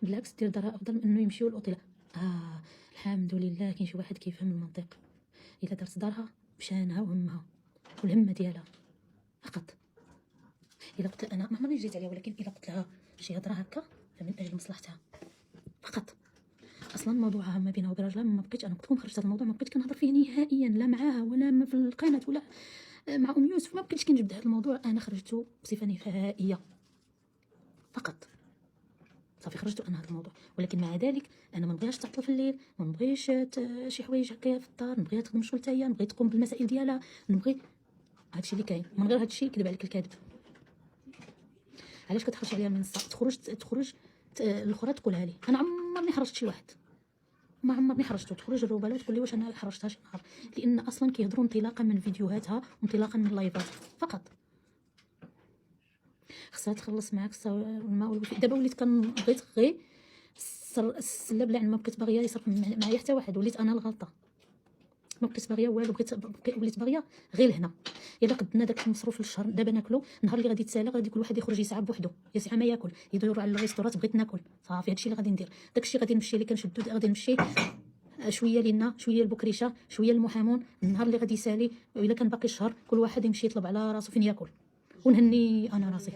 بالعكس دير دارها افضل من انه يمشيو للاوتيل. الحمد لله كاين شي واحد كيفهم المنطق. الا درت دارها بشانها وهمها والهمه ديالها فقط. الا قلت انا ما عمرني جيت عليها، ولكن الا قلت لها شي هضره هكا فمن اجل مصلحتها فقط. اصلا موضوعها ما بينها وبين راجلها ما بقيتش، انا قلت لكم خرجت هذا الموضوع ما بقيتش كنهضر فيه نهائيا، لا معاها ولا في القناه ولا مع ام يوسف، ما بقيتش كنجبد هذا الموضوع. انا خرجته بصفه نهائيه فقط، صافي خرجت انا هذا الموضوع. ولكن مع ذلك انا ما نبغيهاش تعطل في الليل، ما نبغيش شي حوايج هكايا في الدار، نبغيها تخدم شغل حتى هي، نبغي تقوم بالمسائل ديالها، نبغي هادشي اللي كاين. من غير هادشي كذب عليك الكاذب. علاش كتخرج عليا المنصه؟ تخرج الاخرى تقولها لي. انا عمرني حرجت شي واحد، ما عمرني حرجته. تخرج الروباله تقول لي واش انا حرجتها شي نهار، لان اصلا كيهضروا انطلاقا من فيديوهاتها وانطلاقا من لايفاتها فقط. خصها تخلص معاك الماء والوفاء. دابا وليت بغيت غير السله بلا ما بقيت باغيه يصرف معايا حتى واحد، وليت انا الغلطه، ما بقيت باغيه والو، وليت باغيه غير هنا. الا قدنا داك المصروف للشهر دابا ناكلو، النهار اللي غادي تسالى غادي كل واحد يخرج يسعى بوحدو، يسعى ما ياكل، يدوروا على الريستورات بغيت ناكل صافي. هادشي اللي غادي ندير، داكشي غادي نمشي اللي كنشدو، غادي نمشي شويه لينا شويه البكريشه شويه المحامون. النهار اللي غادي يسالي الا كان باقي الشهر كل واحد يمشي يطلب على راسو فين ياكل، ونهني انا راسي.